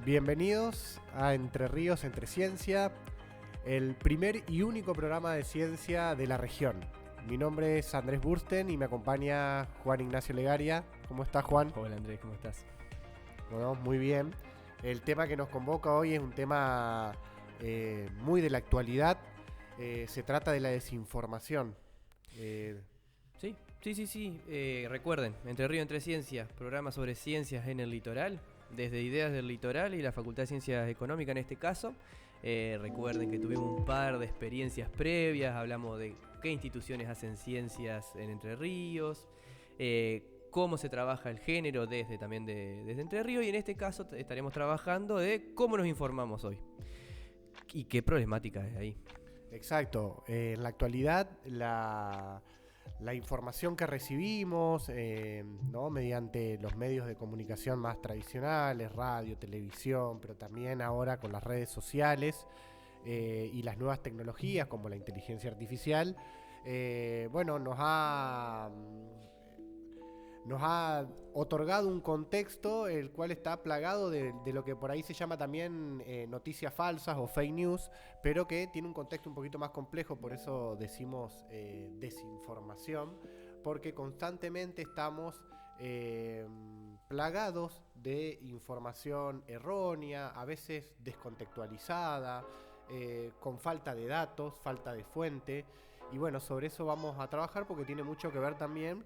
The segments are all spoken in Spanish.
Bienvenidos a Entre Ríos, Entre Ciencia, el primer y único programa de ciencia de la región. Mi nombre es Andrés Bursten y me acompaña Juan Ignacio Legaria. ¿Cómo estás, Juan? Hola Andrés, ¿cómo estás? Bueno, muy bien. El tema que nos convoca hoy es un tema muy de la actualidad. Se trata de la desinformación. Sí. Recuerden, Entre Ríos, Entre Ciencias, programa sobre ciencias en el litoral, desde Ideas del Litoral y la Facultad de Ciencias Económicas en este caso. Recuerden que tuvimos un par de experiencias previas, hablamos de qué instituciones hacen ciencias en Entre Ríos, cómo se trabaja el género desde Entre Ríos, y en este caso estaremos trabajando de cómo nos informamos hoy y qué problemática hay ahí. Exacto. En la actualidad, la información que recibimos, ¿no? mediante los medios de comunicación más tradicionales, radio, televisión, pero también ahora con las redes sociales y las nuevas tecnologías como la inteligencia artificial, bueno, nos ha otorgado un contexto el cual está plagado de lo que por ahí se llama también noticias falsas o fake news, pero que tiene un contexto un poquito más complejo, por eso decimos desinformación, porque constantemente estamos plagados de información errónea, a veces descontextualizada, con falta de datos, falta de fuente. Y bueno, sobre eso vamos a trabajar porque tiene mucho que ver también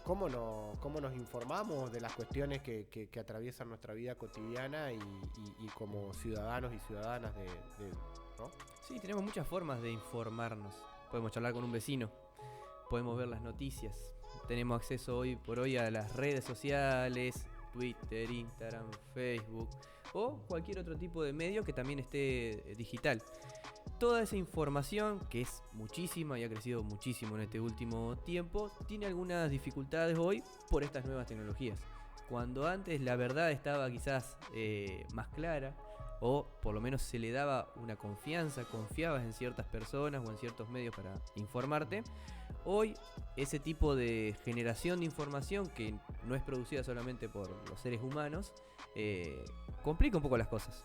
cómo nos informamos de las cuestiones que atraviesan nuestra vida cotidiana y como ciudadanos y ciudadanas ¿no? Sí, tenemos muchas formas de informarnos. Podemos charlar con un vecino, podemos ver las noticias, tenemos acceso hoy por hoy a las redes sociales, Twitter, Instagram, Facebook o cualquier otro tipo de medio que también esté digital. Toda esa información, que es muchísima y ha crecido muchísimo en este último tiempo, tiene algunas dificultades hoy por estas nuevas tecnologías. Cuando antes la verdad estaba quizás más clara, o por lo menos se le daba una confianza, confiabas en ciertas personas o en ciertos medios para informarte. Hoy ese tipo de generación de información, que no es producida solamente por los seres humanos, complica un poco las cosas.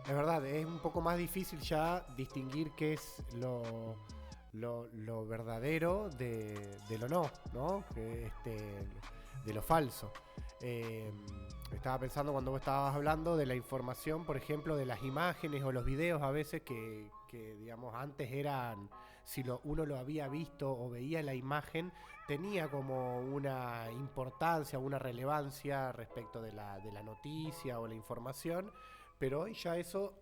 Es verdad, es un poco más difícil ya distinguir qué es lo verdadero de lo no, de lo falso. Estaba pensando cuando vos estabas hablando de la información, por ejemplo, de las imágenes o los videos a veces que digamos, antes eran, si uno lo había visto o veía la imagen, tenía como una importancia, una relevancia respecto de la noticia o la información, pero hoy ya eso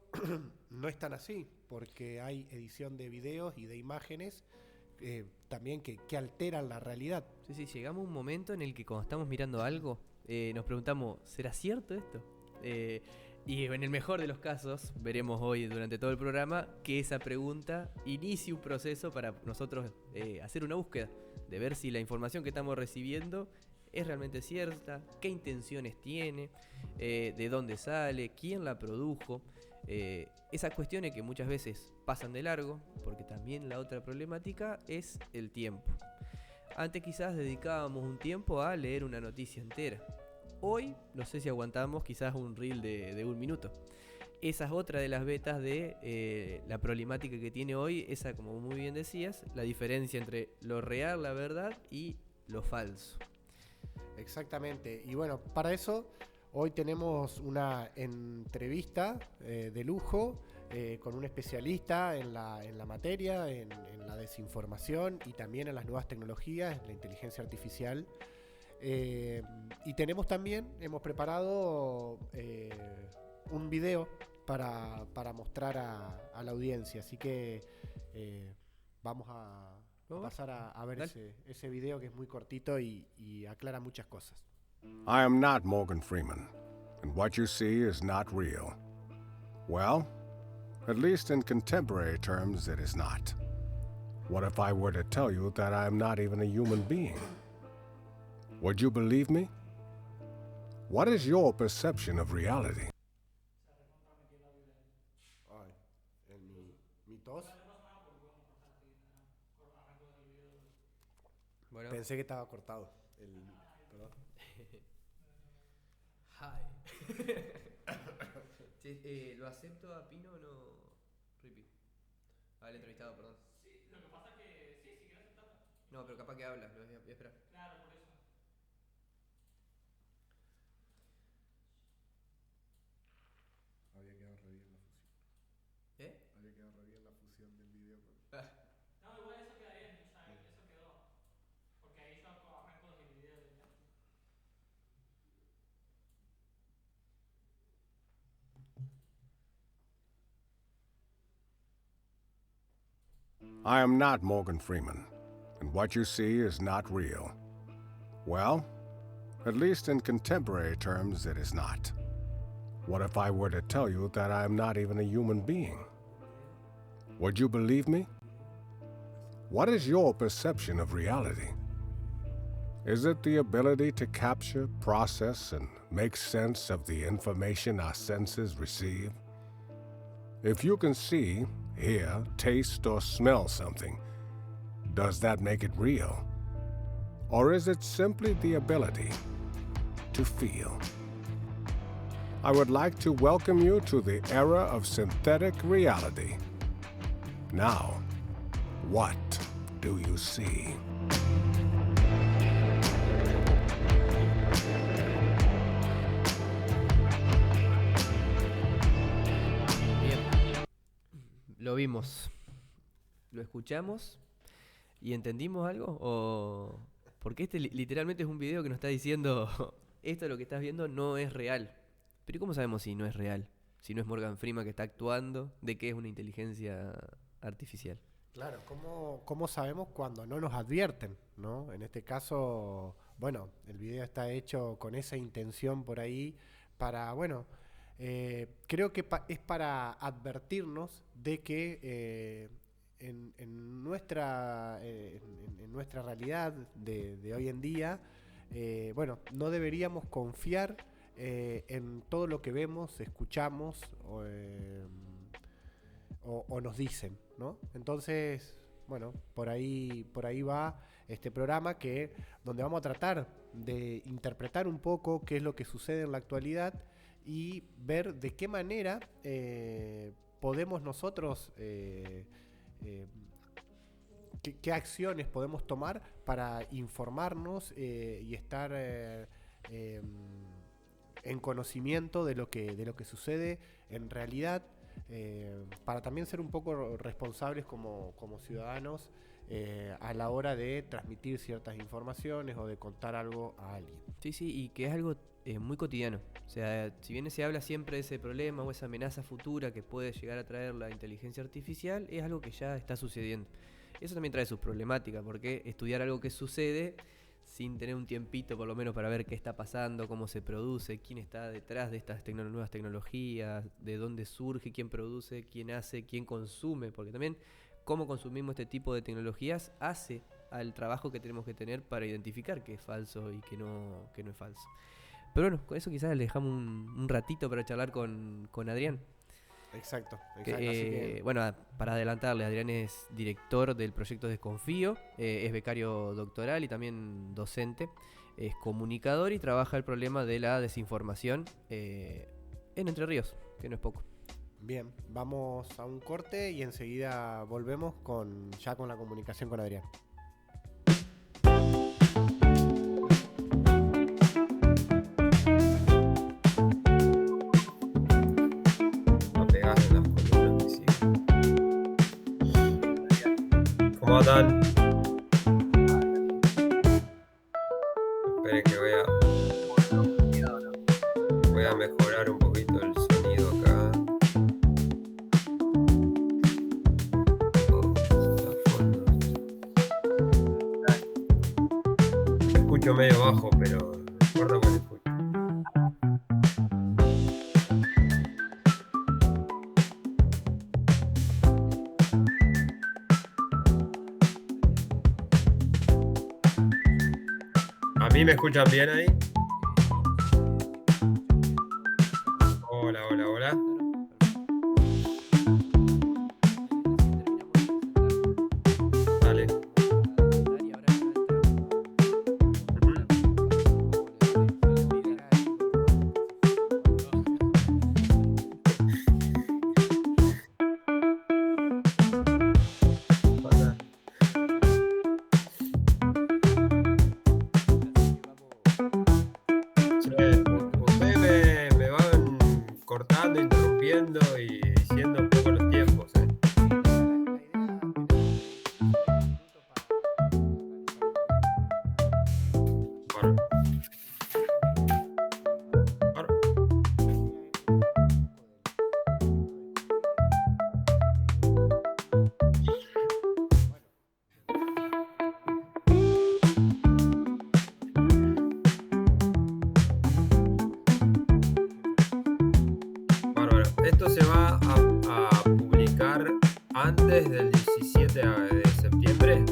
no es tan así, porque hay edición de videos y de imágenes también que alteran la realidad. Sí, llegamos a un momento en el que cuando estamos mirando algo, nos preguntamos, ¿será cierto esto? Y en el mejor de los casos, veremos hoy durante todo el programa que esa pregunta inicie un proceso para nosotros hacer una búsqueda, de ver si la información que estamos recibiendo es realmente cierta, qué intenciones tiene, de dónde sale, quién la produjo. Esas cuestiones que muchas veces pasan de largo, porque también la otra problemática es el tiempo. Antes quizás dedicábamos un tiempo a leer una noticia entera. Hoy no sé si aguantamos quizás un reel de un minuto. Esa es otra de las vetas de la problemática que tiene hoy, esa, como muy bien decías, la diferencia entre lo real, la verdad, y lo falso. Exactamente. Y bueno, para eso hoy tenemos una entrevista de lujo con un especialista en la materia, en la desinformación y también en las nuevas tecnologías, en la inteligencia artificial. Y hemos preparado un video para mostrar a la audiencia. Así que vamos a pasar a ver ese video que es muy cortito y aclara muchas cosas. I am not Morgan Freeman, and what you see is not real. Well, at least in contemporary terms, it is not. What if I were to tell you that I am not even a human being? Would you believe me? What is your perception of reality? Ay, mi tos. Bueno. Pensé que estaba cortado. Perdón. Hi. Che, ¿lo acepto a Pino o no, Rippy? Al entrevistado, perdón. Sí, lo que pasa es que sí, si quieres aceptarlo. No, pero capaz que habla, lo voy a esperar. Claro, por eso. Había quedado re bien la fusión. ¿Eh? Había quedado re bien la fusión del video con... No, igual eso queda bien, o sea, eso quedó. Porque ahí yo arranco desde el video directamente. I am not Morgan Freeman, and what you see is not real. Well, at least in contemporary terms, it is not. What if I were to tell you that I am not even a human being? Would you believe me? What is your perception of reality? Is it the ability to capture, process, and make sense of the information our senses receive? If you can see, hear, taste, or smell something, does that make it real? Or is it simply the ability to feel? I would like to welcome you to the era of synthetic reality. Now, what do you see? Bien. Lo vimos. ¿Lo escuchamos? ¿Y entendimos algo? ¿O...? Porque este literalmente es un video que nos está diciendo esto lo que estás viendo no es real. Pero ¿cómo sabemos si no es real? Si no es Morgan Freeman que está actuando, ¿de qué es una inteligencia artificial? Claro, ¿cómo sabemos cuando no nos advierten, ¿no? En este caso, bueno, el video está hecho con esa intención por ahí para, bueno, creo que es para advertirnos de que en nuestra realidad de hoy en día, bueno, no deberíamos confiar en todo lo que vemos, escuchamos o nos dicen, ¿no? Entonces, bueno, por ahí va este programa donde vamos a tratar de interpretar un poco qué es lo que sucede en la actualidad y ver de qué manera podemos nosotros qué acciones podemos tomar para informarnos y estar en conocimiento de lo que sucede en realidad, para también ser un poco responsables como ciudadanos a la hora de transmitir ciertas informaciones o de contar algo a alguien. Sí, y que es algo muy cotidiano. O sea, si bien se habla siempre de ese problema o esa amenaza futura que puede llegar a traer la inteligencia artificial, es algo que ya está sucediendo. Eso también trae sus problemáticas, porque estudiar algo que sucede sin tener un tiempito por lo menos para ver qué está pasando, cómo se produce, quién está detrás de estas nuevas tecnologías, de dónde surge, quién produce, quién hace, quién consume, porque también cómo consumimos este tipo de tecnologías hace al trabajo que tenemos que tener para identificar qué es falso y qué no es falso. Pero bueno, con eso quizás le dejamos un ratito para charlar con Adrián. Exacto. Así que, bueno, para adelantarle, Adrián es director del proyecto Desconfío, es becario doctoral y también docente, es comunicador y trabaja el problema de la desinformación en Entre Ríos, que no es poco. Bien, vamos a un corte y enseguida volvemos ya con la comunicación con Adrián. ¿Cómo andan? Esperen que voy a mejorar un poquito el sonido acá. Me escucho medio bajo, pero no importa que me escucho. ¿A mí me escuchan bien ahí? Hola. Dale. desde el 17 de septiembre.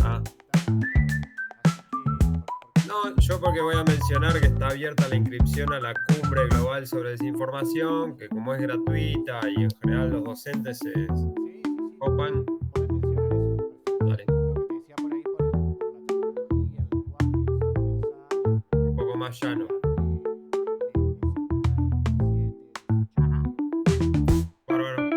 Ah. No, yo porque voy a mencionar que está abierta la inscripción a la Cumbre Global sobre Desinformación, que como es gratuita y en general los docentes se copan. Dale. Un poco más llano. Bárbaro.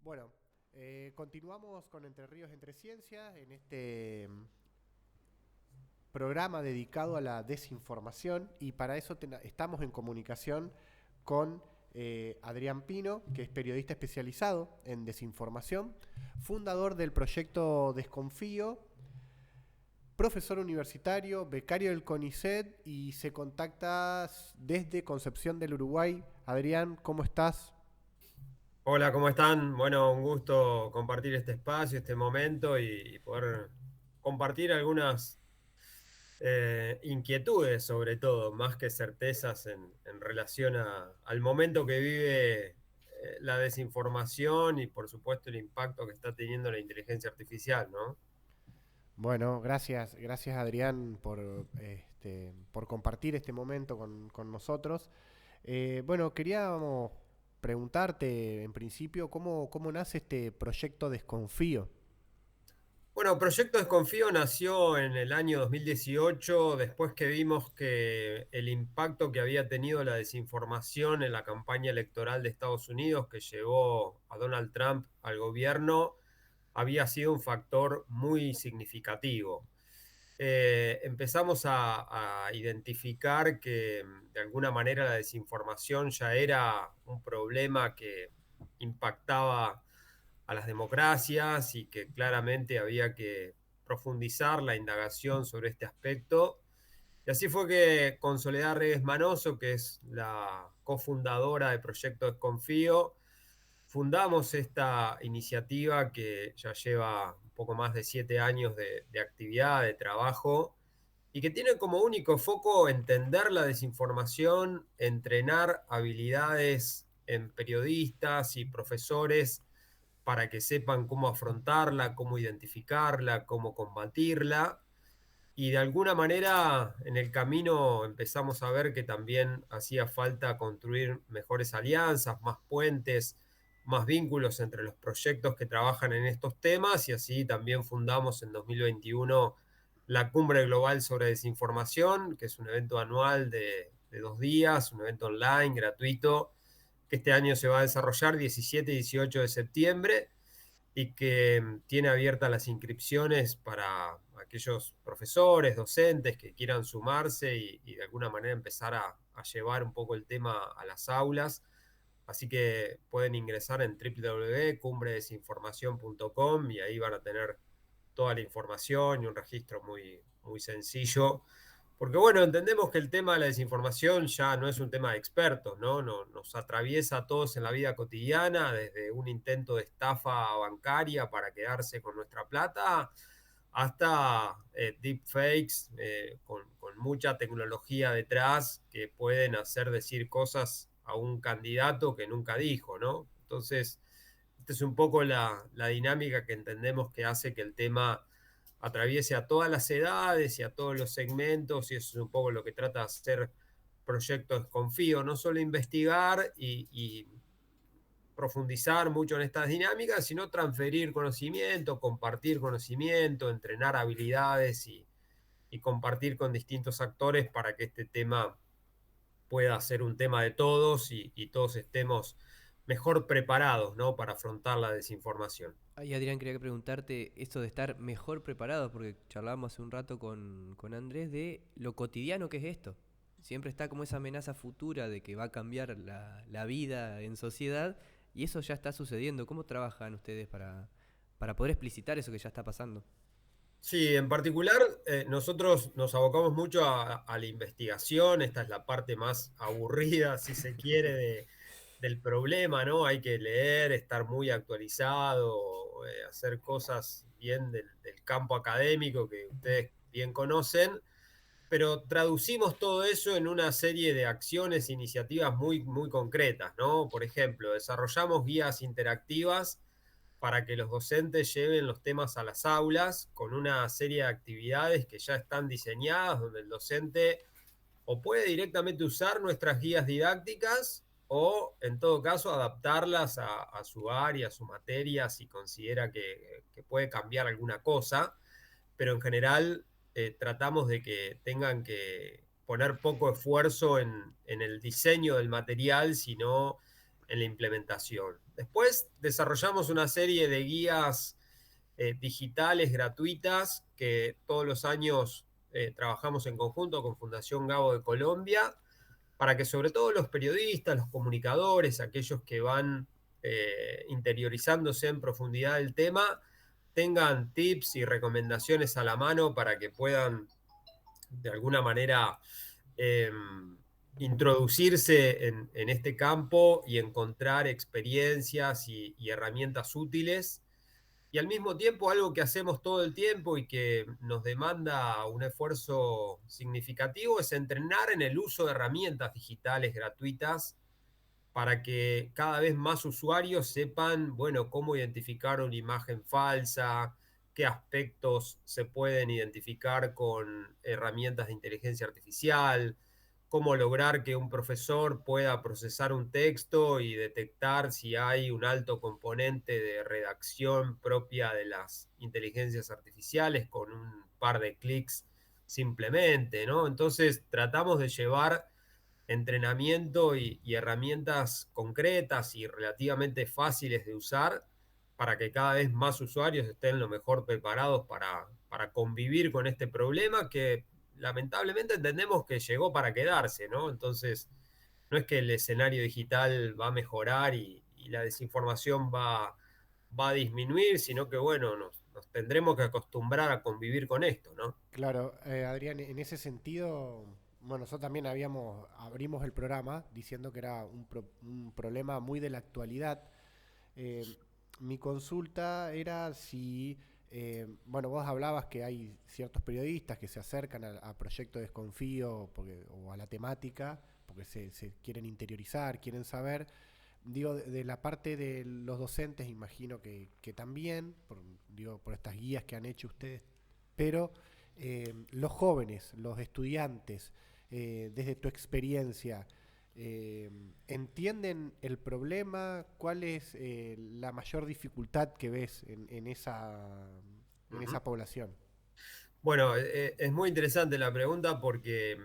Bueno, continuamos con Entre Ríos, Entre Ciencias, en este programa dedicado a la desinformación, y para eso estamos en comunicación con Adrián Pino, que es periodista especializado en desinformación, fundador del proyecto Desconfío, profesor universitario, becario del CONICET, y se contacta desde Concepción del Uruguay. Adrián, ¿cómo estás? Hola, ¿cómo están? Bueno, un gusto compartir este espacio, este momento y poder compartir algunas inquietudes, sobre todo, más que certezas en relación al momento que vive la desinformación y, por supuesto, el impacto que está teniendo la inteligencia artificial, ¿no? Bueno, gracias Adrián por compartir este momento con nosotros. Bueno, queríamos preguntarte en principio cómo nace este proyecto Desconfío. Bueno, Proyecto Desconfío nació en el año 2018, después que vimos que el impacto que había tenido la desinformación en la campaña electoral de Estados Unidos, que llevó a Donald Trump al gobierno, había sido un factor muy significativo. Empezamos a identificar que de alguna manera la desinformación ya era un problema que impactaba a las democracias y que claramente había que profundizar la indagación sobre este aspecto. Y así fue que con Soledad Reyes Manoso, que es la cofundadora de Proyecto Desconfío, fundamos esta iniciativa que ya lleva un poco más de 7 años de actividad, de trabajo, y que tiene como único foco entender la desinformación, entrenar habilidades en periodistas y profesores para que sepan cómo afrontarla, cómo identificarla, cómo combatirla. Y de alguna manera en el camino empezamos a ver que también hacía falta construir mejores alianzas, más puentes, más vínculos entre los proyectos que trabajan en estos temas, y así también fundamos en 2021 la Cumbre Global sobre Desinformación, que es un evento anual de 2 días, un evento online gratuito, que este año se va a desarrollar 17 y 18 de septiembre y que tiene abiertas las inscripciones para aquellos profesores, docentes que quieran sumarse y de alguna manera empezar a llevar un poco el tema a las aulas. Así que pueden ingresar en www.cumbredesinformación.com y ahí van a tener toda la información y un registro muy, muy sencillo. Porque bueno, entendemos que el tema de la desinformación ya no es un tema de expertos, ¿no? Nos atraviesa a todos en la vida cotidiana, desde un intento de estafa bancaria para quedarse con nuestra plata, hasta deepfakes con mucha tecnología detrás que pueden hacer decir cosas a un candidato que nunca dijo, ¿no? Entonces, esta es un poco la dinámica que entendemos que hace que el tema atraviese a todas las edades y a todos los segmentos, y eso es un poco lo que trata de hacer Proyecto Desconfío, no solo investigar y profundizar mucho en estas dinámicas, sino transferir conocimiento, compartir conocimiento, entrenar habilidades y compartir con distintos actores para que este tema pueda ser un tema de todos y todos estemos mejor preparados, ¿no?, para afrontar la desinformación. Ay, Adrián, quería preguntarte esto de estar mejor preparados, porque charlábamos hace un rato con Andrés de lo cotidiano que es esto. Siempre está como esa amenaza futura de que va a cambiar la vida en sociedad, y eso ya está sucediendo. ¿Cómo trabajan ustedes para poder explicitar eso que ya está pasando? Sí, en particular nosotros nos abocamos mucho a la investigación, esta es la parte más aburrida, si se quiere, del problema, ¿no? Hay que leer, estar muy actualizado, hacer cosas bien del campo académico que ustedes bien conocen, pero traducimos todo eso en una serie de acciones, iniciativas muy, muy concretas, ¿no? Por ejemplo, desarrollamos guías interactivas para que los docentes lleven los temas a las aulas con una serie de actividades que ya están diseñadas, donde el docente o puede directamente usar nuestras guías didácticas o, en todo caso, adaptarlas a su área, a su materia, si considera que puede cambiar alguna cosa, pero en general tratamos de que tengan que poner poco esfuerzo en el diseño del material, sino en la implementación. Después desarrollamos una serie de guías digitales gratuitas que todos los años trabajamos en conjunto con Fundación Gabo de Colombia, para que sobre todo los periodistas, los comunicadores, aquellos que van interiorizándose en profundidad del tema, tengan tips y recomendaciones a la mano para que puedan de alguna manera eh, introducirse en este campo y encontrar experiencias y herramientas útiles. Y al mismo tiempo algo que hacemos todo el tiempo y que nos demanda un esfuerzo significativo es entrenar en el uso de herramientas digitales gratuitas para que cada vez más usuarios sepan, bueno, cómo identificar una imagen falsa, qué aspectos se pueden identificar con herramientas de inteligencia artificial, cómo lograr que un profesor pueda procesar un texto y detectar si hay un alto componente de redacción propia de las inteligencias artificiales con un par de clics simplemente, ¿no? Entonces tratamos de llevar entrenamiento y herramientas concretas y relativamente fáciles de usar para que cada vez más usuarios estén lo mejor preparados para convivir con este problema que lamentablemente entendemos que llegó para quedarse, ¿no? Entonces, no es que el escenario digital va a mejorar y la desinformación va a disminuir, sino que, bueno, nos tendremos que acostumbrar a convivir con esto, ¿no? Claro, Adrián, en ese sentido, bueno, nosotros también abrimos el programa diciendo que era un problema muy de la actualidad. Eh, Mi consulta era si, bueno, vos hablabas que hay ciertos periodistas que se acercan a Proyecto Desconfío o a la temática porque se quieren interiorizar, quieren saber. Digo, de la parte de los docentes, imagino que también, digo, por estas guías que han hecho ustedes, pero los jóvenes, los estudiantes, desde tu experiencia, ¿entienden el problema? ¿Cuál es la mayor dificultad que ves en esa población? Bueno, es muy interesante la pregunta porque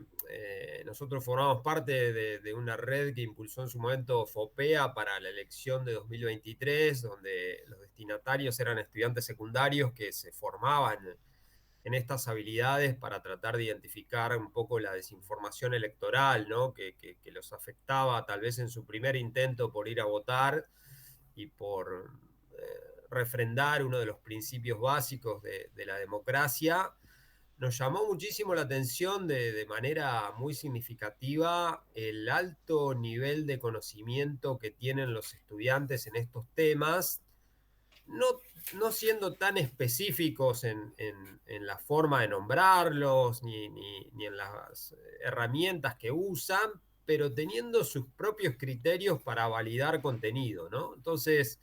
nosotros formamos parte de una red que impulsó en su momento FOPEA para la elección de 2023, donde los destinatarios eran estudiantes secundarios que se formaban en estas habilidades para tratar de identificar un poco la desinformación electoral, ¿no? Que los afectaba tal vez en su primer intento por ir a votar y por refrendar uno de los principios básicos de la democracia. Nos llamó muchísimo la atención de manera muy significativa el alto nivel de conocimiento que tienen los estudiantes en estos temas, no, no siendo tan específicos en la forma de nombrarlos ni en las herramientas que usan, pero teniendo sus propios criterios para validar contenido, ¿no? Entonces,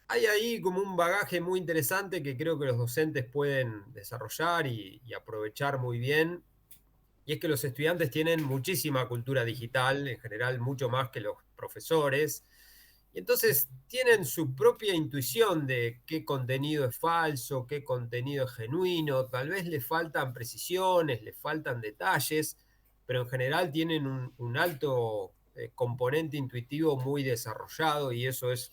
hay ahí como un bagaje muy interesante que creo que los docentes pueden desarrollar y aprovechar muy bien. Y es que los estudiantes tienen muchísima cultura digital, en general mucho más que los profesores. Y entonces tienen su propia intuición de qué contenido es falso, qué contenido es genuino. Tal vez les faltan precisiones, les faltan detalles, pero en general tienen un alto componente intuitivo muy desarrollado y eso es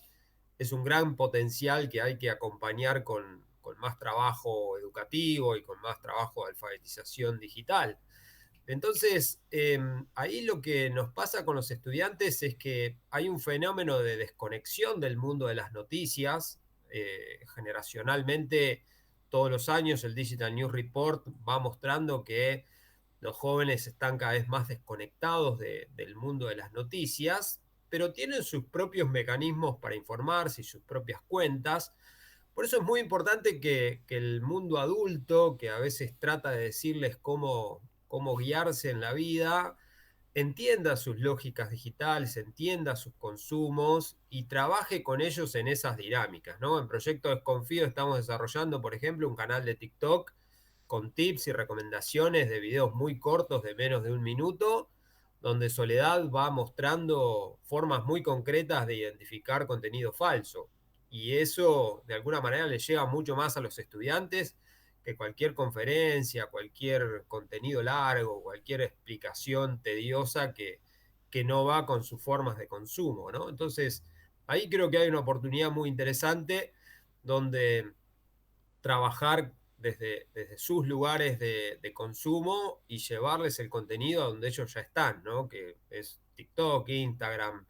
un gran potencial que hay que acompañar con más trabajo educativo y con más trabajo de alfabetización digital. Entonces, ahí lo que nos pasa con los estudiantes es que hay un fenómeno de desconexión del mundo de las noticias. Generacionalmente, todos los años el Digital News Report va mostrando que los jóvenes están cada vez más desconectados del mundo de las noticias, pero tienen sus propios mecanismos para informarse y sus propias cuentas. Por eso es muy importante que el mundo adulto, que a veces trata de decirles cómo guiarse en la vida, entienda sus lógicas digitales, entienda sus consumos y trabaje con ellos en esas dinámicas, ¿no? En Proyecto Desconfío estamos desarrollando, por ejemplo, un canal de TikTok con tips y recomendaciones de videos muy cortos de menos de un minuto, donde Soledad va mostrando formas muy concretas de identificar contenido falso. Y eso, de alguna manera, le llega mucho más a los estudiantes que cualquier conferencia, cualquier contenido largo, cualquier explicación tediosa que no va con sus formas de consumo, ¿no? Entonces, ahí creo que hay una oportunidad muy interesante donde trabajar desde sus lugares de consumo y llevarles el contenido a donde ellos ya están, ¿no? Que es TikTok, Instagram,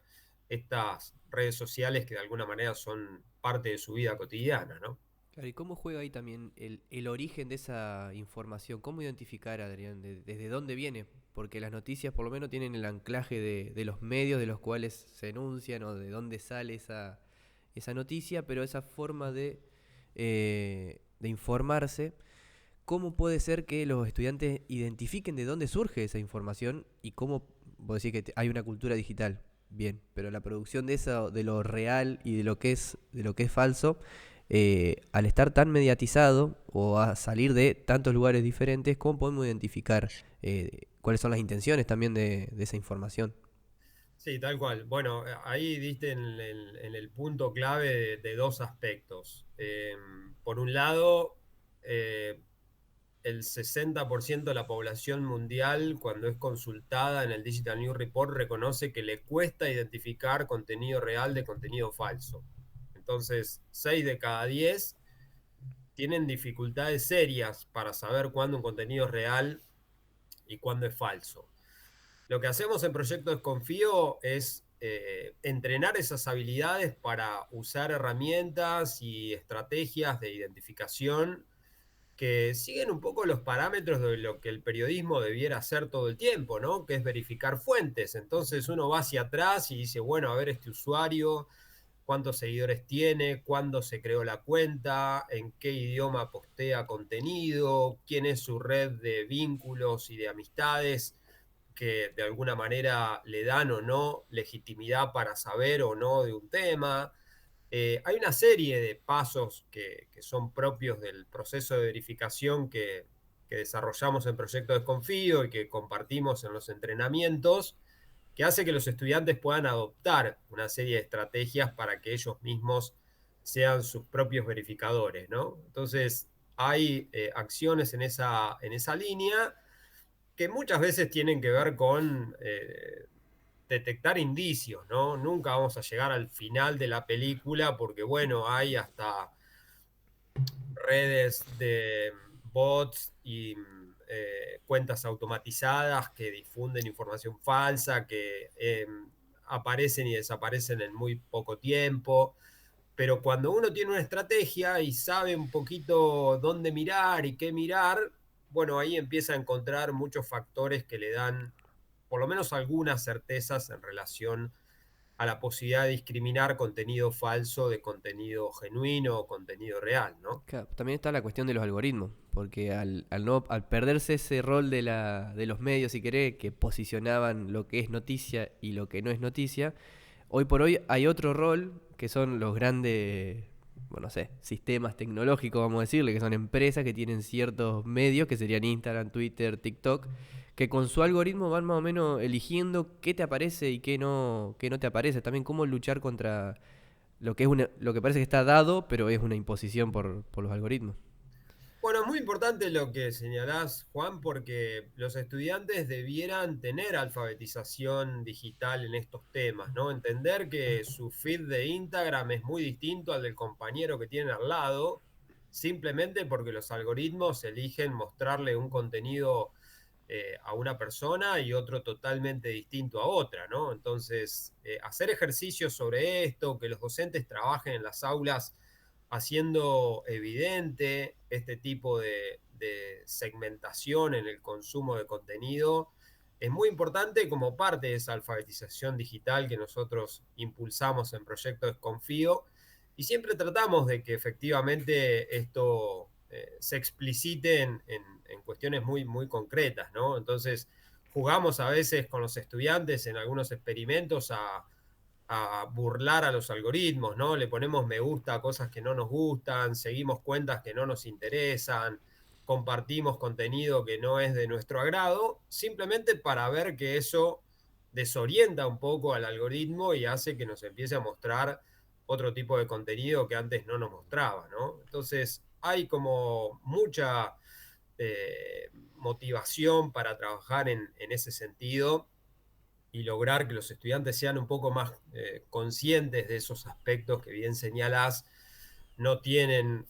estas redes sociales que de alguna manera son parte de su vida cotidiana, ¿no? Claro, ¿y cómo juega ahí también el origen de esa información? ¿Cómo identificar, Adrián, desde dónde viene? Porque las noticias por lo menos tienen el anclaje de los medios de los cuales se enuncian o de dónde sale esa noticia, pero esa forma de informarse, ¿cómo puede ser que los estudiantes identifiquen de dónde surge esa información y cómo, vos decís que hay una cultura digital? Bien, pero la producción de eso, de lo real y de lo que es falso, al estar tan mediatizado o a salir de tantos lugares diferentes, ¿cómo podemos identificar cuáles son las intenciones también de esa información? Sí, tal cual. Bueno, ahí diste en el punto clave de dos aspectos. Por un lado, eh, el 60% de la población mundial, cuando es consultada en el Digital News Report, reconoce que le cuesta identificar contenido real de contenido falso. Entonces, 6 de cada 10 tienen dificultades serias para saber cuándo un contenido es real y cuándo es falso. Lo que hacemos en Proyecto Desconfío es entrenar esas habilidades para usar herramientas y estrategias de identificación que siguen un poco los parámetros de lo que el periodismo debiera hacer todo el tiempo, ¿no? Que es verificar fuentes. Entonces uno va hacia atrás y dice, bueno, a ver este usuario, cuántos seguidores tiene, cuándo se creó la cuenta, en qué idioma postea contenido, quién es su red de vínculos y de amistades que de alguna manera le dan o no legitimidad para saber o no de un tema. Hay una serie de pasos que son propios del proceso de verificación que desarrollamos en Proyecto Desconfío y que compartimos en los entrenamientos, que hace que los estudiantes puedan adoptar una serie de estrategias para que ellos mismos sean sus propios verificadores, ¿no? Entonces, hay acciones en esa línea que muchas veces tienen que ver con detectar indicios, ¿no? Nunca vamos a llegar al final de la película porque, bueno, hay hasta redes de bots y cuentas automatizadas que difunden información falsa, que aparecen y desaparecen en muy poco tiempo. Pero cuando uno tiene una estrategia y sabe un poquito dónde mirar y qué mirar, bueno, ahí empieza a encontrar muchos factores que le dan por lo menos algunas certezas en relación a la posibilidad de discriminar contenido falso de contenido genuino o contenido real, ¿no? Claro, también está la cuestión de los algoritmos, porque al perderse ese rol de los medios, si querés, que posicionaban lo que es noticia y lo que no es noticia, hoy por hoy hay otro rol que son los grandes bueno, no sé, sistemas tecnológicos, vamos a decirle, que son empresas que tienen ciertos medios, que serían Instagram, Twitter, TikTok, que con su algoritmo van más o menos eligiendo qué te aparece y qué no te aparece. También cómo luchar contra lo que es lo que parece que está dado, pero es una imposición por los algoritmos. Bueno, es muy importante lo que señalás, Juan, porque los estudiantes debieran tener alfabetización digital en estos temas, ¿no? Entender que su feed de Instagram es muy distinto al del compañero que tienen al lado, simplemente porque los algoritmos eligen mostrarle un contenido a una persona y otro totalmente distinto a otra, ¿no? Entonces, hacer ejercicios sobre esto, que los docentes trabajen en las aulas haciendo evidente este tipo de segmentación en el consumo de contenido, es muy importante como parte de esa alfabetización digital que nosotros impulsamos en Proyecto Desconfío y siempre tratamos de que efectivamente esto se explicite en cuestiones muy, muy concretas, ¿no? Entonces, jugamos a veces con los estudiantes en algunos experimentos a burlar a los algoritmos, ¿no? Le ponemos me gusta a cosas que no nos gustan, seguimos cuentas que no nos interesan, compartimos contenido que no es de nuestro agrado, simplemente para ver que eso desorienta un poco al algoritmo y hace que nos empiece a mostrar otro tipo de contenido que antes no nos mostraba, ¿no? Entonces hay como mucha motivación para trabajar en ese sentido y lograr que los estudiantes sean un poco más conscientes de esos aspectos que bien señalás, no tienen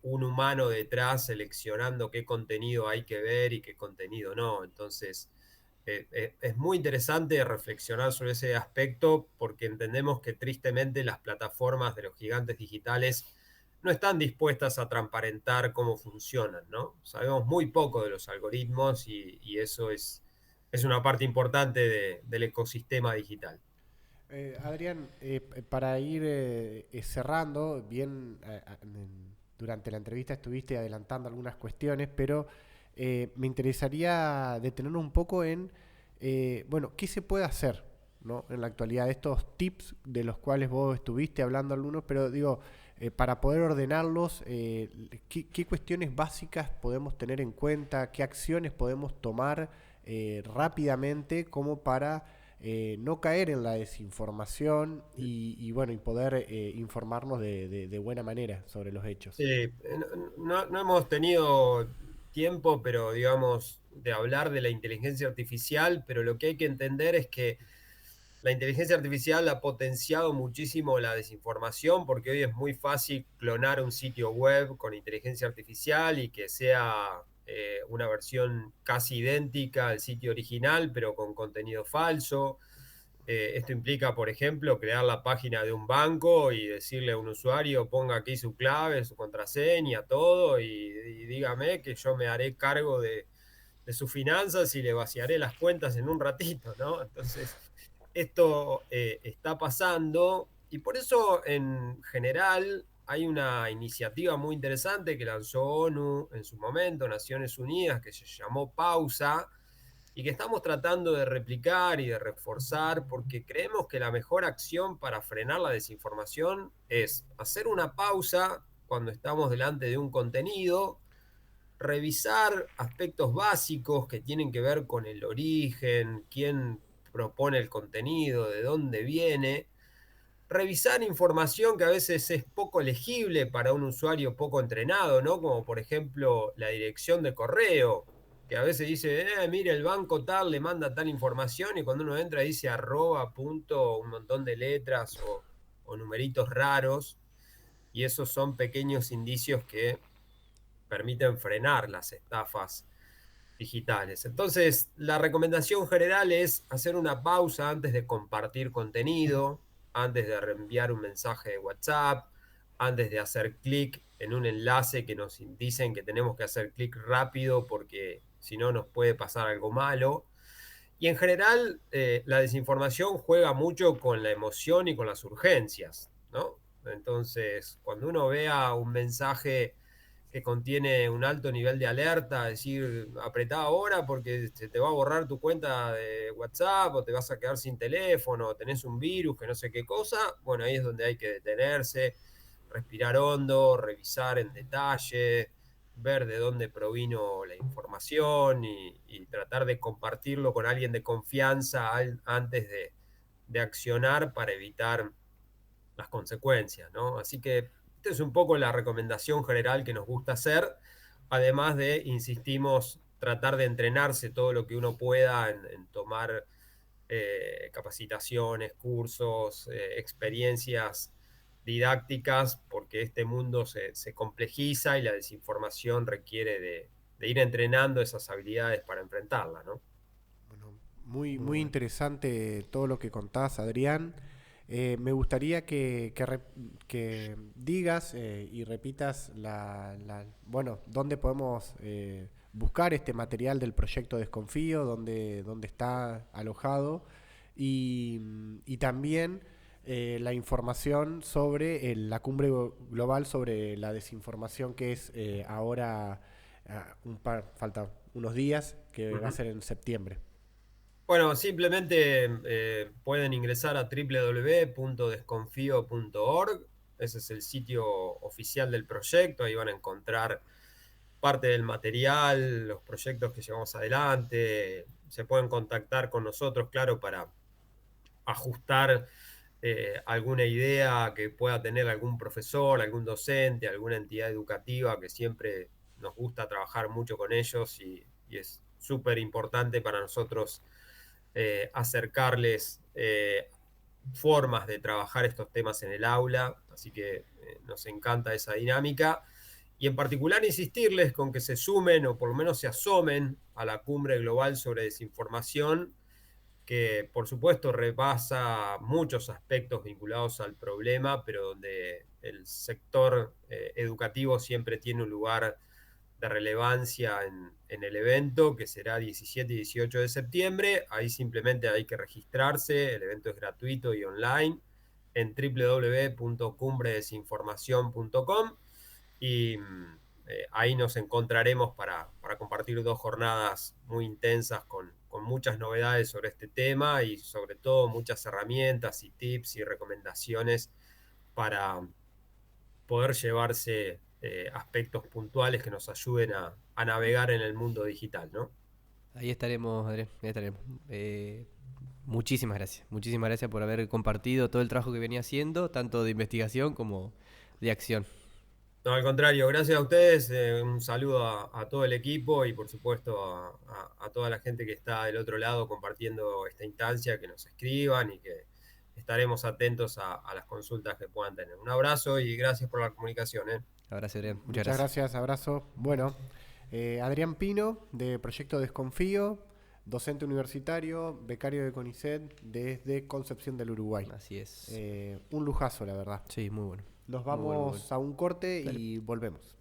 un humano detrás seleccionando qué contenido hay que ver y qué contenido no. Entonces, es muy interesante reflexionar sobre ese aspecto porque entendemos que tristemente las plataformas de los gigantes digitales no están dispuestas a transparentar cómo funcionan, ¿no? Sabemos muy poco de los algoritmos y eso es una parte importante del ecosistema digital. Adrián, para ir cerrando, bien, durante la entrevista estuviste adelantando algunas cuestiones, pero me interesaría detenernos un poco en, bueno, ¿qué se puede hacer, ¿no? En la actualidad? Estos tips de los cuales vos estuviste hablando algunos, pero digo, para poder ordenarlos, ¿qué cuestiones básicas podemos tener en cuenta? ¿Qué acciones podemos tomar rápidamente como para no caer en la desinformación y bueno, y poder informarnos de buena manera sobre los hechos? No hemos tenido tiempo, pero digamos, de hablar de la inteligencia artificial, pero lo que hay que entender es que la inteligencia artificial ha potenciado muchísimo la desinformación porque hoy es muy fácil clonar un sitio web con inteligencia artificial y que sea una versión casi idéntica al sitio original, pero con contenido falso. Esto implica, por ejemplo, crear la página de un banco y decirle a un usuario, ponga aquí su clave, su contraseña, todo, y dígame que yo me haré cargo de sus finanzas y le vaciaré las cuentas en un ratito, ¿no? Entonces, esto está pasando y por eso en general hay una iniciativa muy interesante que lanzó ONU en su momento, Naciones Unidas, que se llamó Pausa y que estamos tratando de replicar y de reforzar porque creemos que la mejor acción para frenar la desinformación es hacer una pausa cuando estamos delante de un contenido, revisar aspectos básicos que tienen que ver con el origen, quién propone el contenido, de dónde viene, revisar información que a veces es poco legible para un usuario poco entrenado, ¿no? Como por ejemplo la dirección de correo, que a veces dice, mire, el banco tal le manda tal información y cuando uno entra dice arroba, punto, un montón de letras o numeritos raros y esos son pequeños indicios que permiten frenar las estafas digitales. Entonces, la recomendación general es hacer una pausa antes de compartir contenido, antes de reenviar un mensaje de WhatsApp, antes de hacer clic en un enlace que nos dicen que tenemos que hacer clic rápido porque si no nos puede pasar algo malo. Y en general, la desinformación juega mucho con la emoción y con las urgencias, ¿no? Entonces, cuando uno vea un mensaje que contiene un alto nivel de alerta, decir, apretá ahora porque se te va a borrar tu cuenta de WhatsApp o te vas a quedar sin teléfono, o tenés un virus que no sé qué cosa, bueno, ahí es donde hay que detenerse, respirar hondo, revisar en detalle, ver de dónde provino la información y tratar de compartirlo con alguien de confianza antes de accionar para evitar las consecuencias, ¿no? Así que esta es un poco la recomendación general que nos gusta hacer, además de, insistimos, tratar de entrenarse todo lo que uno pueda en tomar capacitaciones, cursos, experiencias didácticas, porque este mundo se complejiza y la desinformación requiere de ir entrenando esas habilidades para enfrentarla, ¿no? Bueno, muy, Muy muy bueno. interesante todo lo que contás, Adrián. Me gustaría que digas y repitas bueno, dónde podemos buscar este material del proyecto Desconfío, dónde está alojado y también la información sobre la cumbre global sobre la desinformación que es ahora, falta unos días, que va a ser en septiembre. Bueno, simplemente pueden ingresar a www.desconfio.org. Ese es el sitio oficial del proyecto. Ahí van a encontrar parte del material, los proyectos que llevamos adelante. Se pueden contactar con nosotros, claro, para ajustar alguna idea que pueda tener algún profesor, algún docente, alguna entidad educativa, que siempre nos gusta trabajar mucho con ellos y es súper importante para nosotros acercarles formas de trabajar estos temas en el aula, así que nos encanta esa dinámica. Y en particular insistirles con que se sumen o por lo menos se asomen a la cumbre global sobre desinformación, que por supuesto repasa muchos aspectos vinculados al problema, pero donde el sector educativo siempre tiene un lugar de relevancia en el evento, que será 17 y 18 de septiembre. Ahí simplemente hay que registrarse, el evento es gratuito y online en www.cumbredesinformación.com y ahí nos encontraremos para compartir 2 jornadas muy intensas con muchas novedades sobre este tema y sobre todo muchas herramientas y tips y recomendaciones para poder llevarse aspectos puntuales que nos ayuden a navegar en el mundo digital, ¿no? Ahí estaremos, Adrián, ahí estaremos. Muchísimas gracias por haber compartido todo el trabajo que venía haciendo, tanto de investigación como de acción. No, al contrario, gracias a ustedes, un saludo a todo el equipo y por supuesto a toda la gente que está del otro lado compartiendo esta instancia, que nos escriban y que estaremos atentos a las consultas que puedan tener. Un abrazo y gracias por la comunicación. Abrazo, Adrián. Muchas Muchas gracias. gracias, abrazo. Bueno, Adrián Pino, de Proyecto Desconfío, docente universitario, becario de CONICET desde Concepción del Uruguay. Así es. Un lujazo, la verdad. Sí, muy bueno. Nos Muy vamos bueno, muy bueno. a un corte Dale. y volvemos.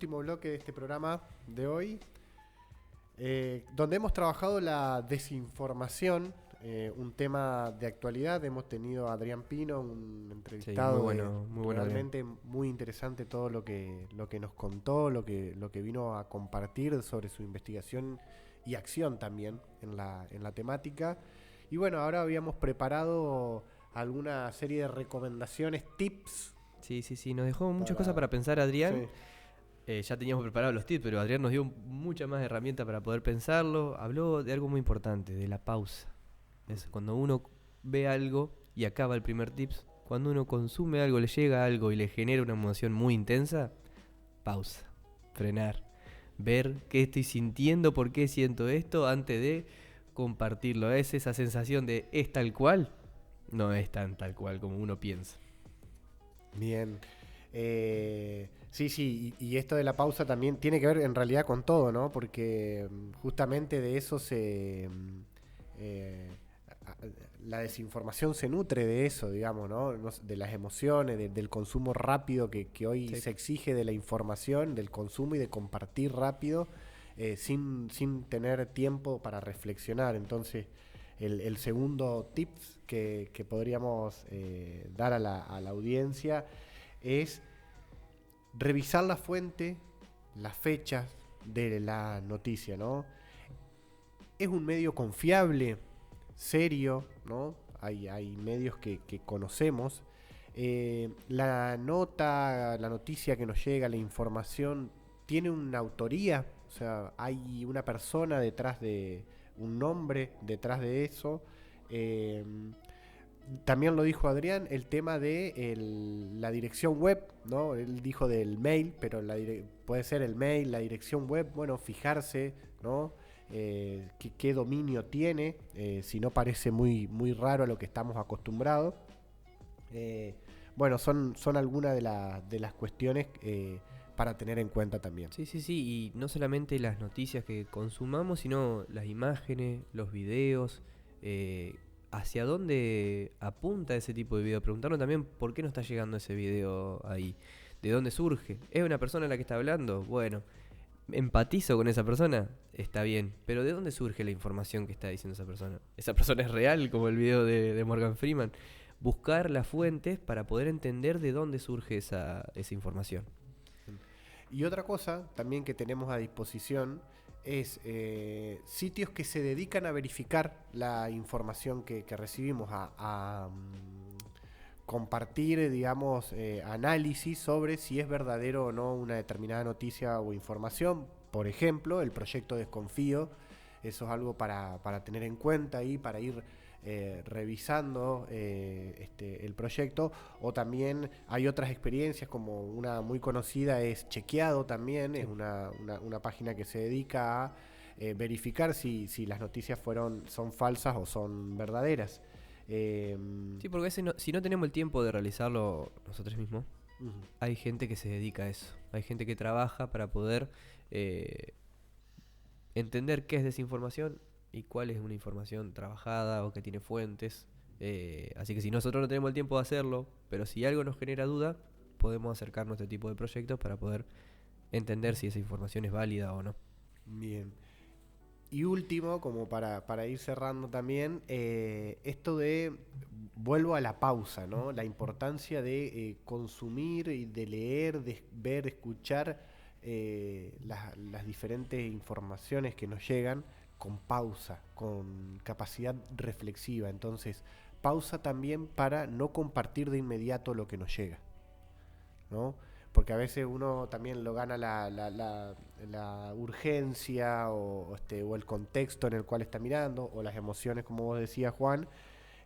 último bloque de este programa de hoy, donde hemos trabajado la desinformación, un tema de actualidad. Hemos tenido a Adrián Pino, un entrevistado, muy bueno, realmente muy interesante todo lo que nos contó, lo que vino a compartir sobre su investigación y acción también en la temática. Y bueno, ahora habíamos preparado alguna serie de recomendaciones, tips. Sí, nos dejó muchas cosas para pensar, Adrián. Sí. Ya teníamos preparados los tips, pero Adrián nos dio muchas más herramientas para poder pensarlo. Habló de algo muy importante, de la pausa. Es cuando uno ve algo, y acaba el primer tips, cuando uno consume algo, le llega algo y le genera una emoción muy intensa, pausa, frenar, ver qué estoy sintiendo, por qué siento esto, antes de compartirlo. Es esa sensación de ¿es tal cual? No es tan tal cual como uno piensa. Bien. Sí, y esto de la pausa también tiene que ver en realidad con todo, ¿no? Porque justamente de eso la desinformación se nutre de eso, digamos, ¿no? De las emociones, del consumo rápido que hoy se exige de la información, del consumo y de compartir rápido, sin tener tiempo para reflexionar. Entonces, el segundo tips que podríamos dar a la audiencia es revisar la fuente, las fechas de la noticia, ¿no? Es un medio confiable, serio, ¿no? Hay medios que conocemos. La noticia que nos llega, la información, tiene una autoría, o sea, hay una persona detrás de un nombre detrás de eso. También lo dijo Adrián, el tema de la dirección web, ¿no? Él dijo del mail, pero puede ser el mail, la dirección web, bueno, fijarse, ¿no? Qué dominio tiene, si no parece muy raro a lo que estamos acostumbrados. Bueno, son algunas de las cuestiones para tener en cuenta también. Sí, y no solamente las noticias que consumamos, sino las imágenes, los videos, hacia dónde apunta ese tipo de video. Preguntarnos también por qué no está llegando ese video ahí, de dónde surge. ¿Es una persona la que está hablando? Bueno, empatizo con esa persona, está bien, pero ¿de dónde surge la información que está diciendo esa persona? ¿Esa persona es real, como el video de Morgan Freeman? Buscar las fuentes para poder entender de dónde surge esa información. Y otra cosa también que tenemos a disposición es sitios que se dedican a verificar la información que recibimos, a compartir, digamos, análisis sobre si es verdadero o no una determinada noticia o información. Por ejemplo, el proyecto Desconfío, eso es algo para tener en cuenta y para ir revisando el proyecto. O también hay otras experiencias, como una muy conocida es Chequeado también, sí. Es una página que se dedica a verificar si las noticias son falsas o son verdaderas. Sí, porque si no tenemos el tiempo de realizarlo nosotros mismos, hay gente que se dedica a eso. Hay gente que trabaja para poder entender qué es desinformación y cuál es una información trabajada o que tiene fuentes. Así que si nosotros no tenemos el tiempo de hacerlo, pero si algo nos genera duda, podemos acercarnos a este tipo de proyectos para poder entender si esa información es válida o no. Bien. Y último, como para ir cerrando también, esto vuelvo a la pausa, ¿no? La importancia de consumir y de leer, de ver, escuchar las diferentes informaciones que nos llegan con pausa, con capacidad reflexiva. Entonces, pausa también para no compartir de inmediato lo que nos llega, ¿no? Porque a veces uno también lo gana la urgencia o el contexto en el cual está mirando, o las emociones, como vos decías, Juan,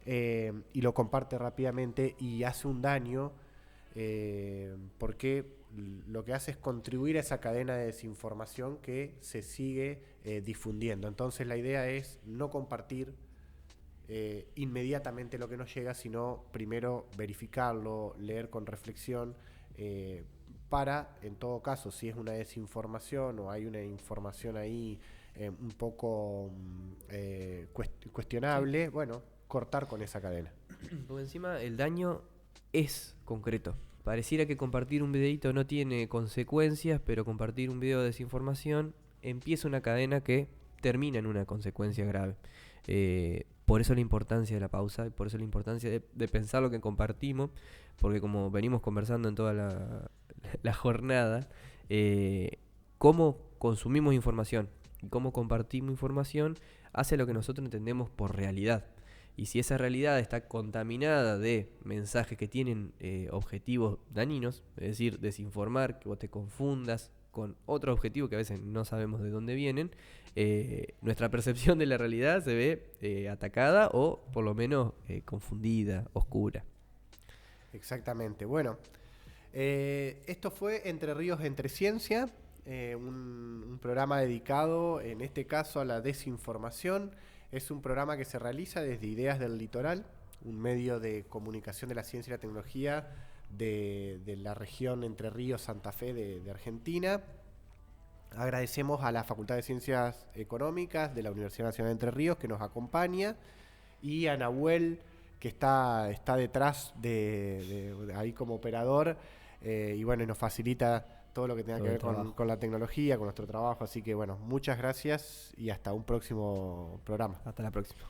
y lo comparte rápidamente y hace un daño, porque lo que hace es contribuir a esa cadena de desinformación que se sigue difundiendo. Entonces la idea es no compartir inmediatamente lo que nos llega, sino primero verificarlo, leer con reflexión, para, en todo caso, si es una desinformación o hay una información ahí un poco cuestionable, bueno, cortar con esa cadena. Porque encima el daño es concreto. pareciera que compartir un videito no tiene consecuencias, pero compartir un video de desinformación empieza una cadena que termina en una consecuencia grave. Por eso la importancia de la pausa, y por eso la importancia de pensar lo que compartimos, porque como venimos conversando en toda la jornada, cómo consumimos información y cómo compartimos información hace lo que nosotros entendemos por realidad. Y si esa realidad está contaminada de mensajes que tienen objetivos dañinos, es decir, desinformar, que vos te confundas con otro objetivo que a veces no sabemos de dónde vienen, nuestra percepción de la realidad se ve atacada o por lo menos confundida, oscura. Exactamente. Bueno, esto fue Entre Ríos, Entre Ciencia, un programa dedicado en este caso a la desinformación. Es un programa que se realiza desde Ideas del Litoral, un medio de comunicación de la ciencia y la tecnología de la región Entre Ríos, Santa Fe de Argentina. Agradecemos a la Facultad de Ciencias Económicas de la Universidad Nacional de Entre Ríos que nos acompaña, y a Nahuel, que está detrás de ahí como operador, y bueno, nos facilita todo lo que tenga que ver con la tecnología, con nuestro trabajo. Así que bueno, muchas gracias y hasta un próximo programa. Hasta la próxima.